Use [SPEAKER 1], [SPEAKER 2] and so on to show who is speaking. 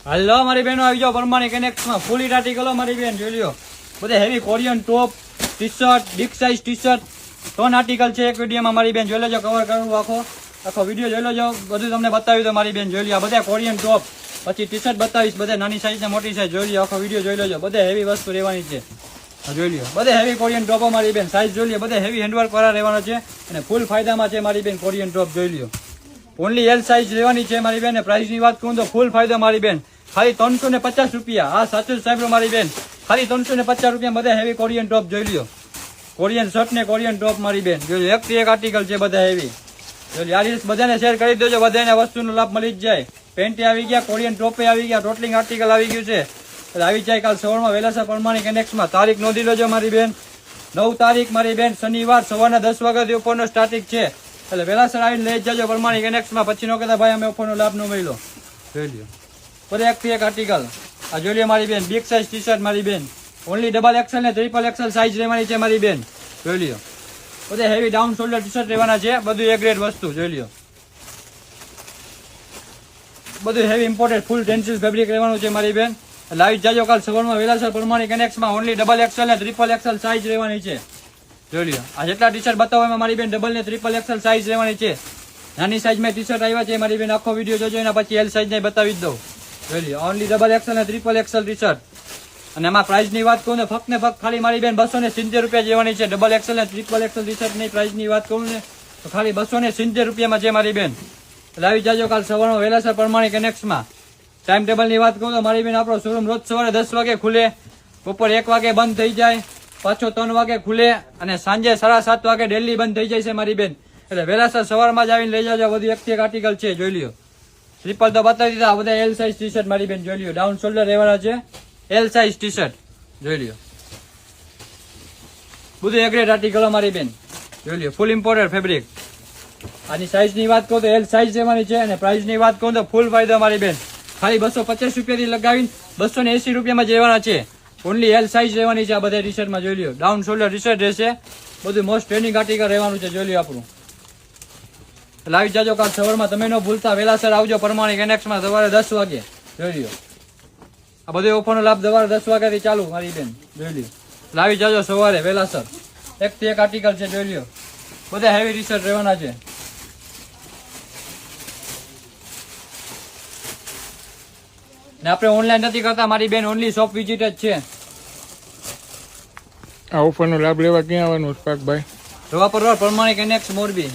[SPEAKER 1] હાલો મારી બહેનો આવી જાઓ પરમાણી કનેક્ટમાં ફૂલ આર્ટિકલો મારી બેન જોઈ લ્યો બધા હેવી કોરિયન ટોપ T shirt big size T shirt 3 article છે એક વિડીયોમાં મારી બેન જોઈ લેજો કવર કરું આખો વિડીયો જોઈ લેજો બધું તમને બતાવ્યું તો મારી બેન જોઈ લો બધા કોરિયન ટોપ પછી ટી શર્ટ બતાવીશ બધા નાની સાઇઝ ને મોટી સાઇઝ જોઈ લો આખો વિડીયો જોઈ લેજો બધા હેવી વસ્તુ રહેવાની છે જોઈ લ્યો બધા હેવી કોરિયન ટોપો મારી બેન સાઇઝ જોઈ લ્યો બધા હેવી હેન્ડવર્ક વાળા રહેવાનો છે અને ફૂલ ફાયદામાં છે મારી બેન કોરિયન ટોપ જોઈ લ્યો ઓનલી એલ સાઇઝ લેવાની છે મારી બેન પ્રાઇસ ની વાત કરું તો ફૂલ ફાયદો મારી બેન ખાલી 350 રૂપિયા હા સાચું સાહેબ મારી બેન ખાલી 350 રૂપિયા બધા હેવી કોરિયન ટોપ જોઈ લ્યો કોરિયન શર્ટ ને કોરિયન ટોપ મારી બેન જોઈ એક થી એક આર્ટિકલ છે બધા હેવી જોઈ આ રીલ્સ બધાને શેર કરી દેજો બધાને વસ્તુનો લાભ મળી જ જાય પેન્ટ આવી ગયા કોરિયન ટોપે આવી ગયા ટોટલિંગ આર્ટિકલ આવી ગયું છે એટલે આવી જાય કાલ સવારમાં વેલાસર પરમાણી કનેક્ટમાં તારીખ નોંધી લેજો મારી બેન 9 તારીખ મારી બેન શનિવાર સવારના 10 વાગ્યાથી ઉપરનો સ્ટાર્ટિંગ છે એટલે વેલાસર આવીને લઈ જજો પરમાણી કનેક્ટમાં પછી નો કહેતા ભાઈ અમે ઉપરનો લાભ ન મળ્યો જોઈ લ્યો બધા એક થી એક આર્ટિકલ આ જોઈ લ્યો મારી બેન બિગ સાઇઝ ટી શર્ટ મારી બેન ઓનલી ડબલ એક્સેલ ને ટ્રિપલ એક્સેલ સાઇઝ રહેવાની છે મારી બેન જોઈ લ્યો બધા heavy down shoulder T shirt રહેવાના છે બધું એ ગ્રેડ વસ્તુ જોઈ લ્યો બધું હેવી ઇમ્પોર્ટેડ ફૂલ ટેન્સિલ ફેબ્રિક રહેવાનું છે મારી બેન લાવી જાજો કાલ સવારમાં વેલાસર પરમાણી કનેક્ટમાં ઓનલી ડબલ એક્સેલ ને ટ્રિપલ એક્સેલ સાઇઝ રહેવાની છે જોઈ લ્યો આ જેટલા ટી શર્ટ બતાવો એમાં મારી બેન ડબલ ને ટ્રિપલ એક્સેલ સાઇઝ રહેવાની છે નાની સાઇઝમાં ટી શર્ટ આવ્યા છે મારી બેન આખો વિડીયો જોજો એના પછી એલ સાઇઝ ને બતાવી જ દઉં જોઈ લ્યો ઓનલી ડબલ એક્સેલ ને ટ્રિપલ એક્સેલ ટી શર્ટ અને એમાં પ્રાઇસ ની વાત કરું ને ફક્ત ખાલી મારી બેન 270 રૂપિયા જેવાની છે ડબલ એક્સેલ ને ટ્રિપલ એક્સેલ ટી શર્ટ ની પ્રાઇસ ની વાત કરું ને તો ખાલી 270 રૂપિયામાં છે મારી બેન લાવી જાજો કાલ સવારમાં વેલાસર પરમાણી કનેક્ટમાં ટાઈમ ટેબલ ની વાત કરું તો મારી બેન આપણો શોરૂમ રોજ સવારે 10 વાગે ખુલે બપોર 1 વાગે બંધ થઈ જાય પાછો 3 વાગે ખુલે અને સાંજે 7:30 વાગે ડેલી બંધ થઈ જાય છે મારી બેન એટલે વેલાસર સવારમાં જ આવીને લઈ જાજો બધું એક થી એક આર્ટિકલ છે જોઈ લ્યો ટ્રિપલ તો બતાવી દીધા બધા એલ સાઇઝ ટી શર્ટ મારી બેન જોઈ લ્યો ડાઉન શોલ્ડર રહેવાના છે એલ સાઇઝ ટી શર્ટ જોઈ લ્યો બધું એક ગ્રેડ આર્ટિકલો મારી બેન જોઈ લ્યો ફૂલ ઇમ્પોર્ટેડ ફેબ્રિક આની સાઇઝ ની વાત કરું તો એલ સાઇઝ રહેવાની છે અને પ્રાઇસ ની વાત કરું તો ફૂલ ફાયદો મારી બેન ખાલી 250 રૂપિયાથી લગાવીને 280 રૂપિયામાં જવાના છે ઓનલી એલ સાઇઝ રહેવાની છે આ બધા ટી શર્ટમાં જોઈ લ્યો ડાઉન શોલ્ડર ટી શર્ટ રહેશે બધું મોસ્ટ ટ્રેનિંગ આર્ટિકલ રહેવાનું છે જોઈ લ્યો આપણું લાવી જાજો કાલ સવારમાં તમે ન ભૂલતા વેલાસર આવજો પરમાણી કનેક્ટમાં સવારે 10 વાગે જોઈ લ્યો આ બધો ઓફરનો લાભ સવારે 10 વાગ્યાથી ચાલુ મારી બેન જોઈ લ્યો લાવી જાજો સવારે વેલાસર એક થી એક આર્ટિકલ છે જોઈ લ્યો બધા હેવી ટી શર્ટ રહેવાના છે ને આપણે ઓનલાઈન નથી કરતા મારી બેન ઓનલી શોપ વિઝિટ જ છે
[SPEAKER 2] આ ઓફરનો લાભ લેવા ક્યાં આવવાનું પાકભાઈ
[SPEAKER 1] રવાપર રોડ પરમાણી કનેક્ટ મોરબી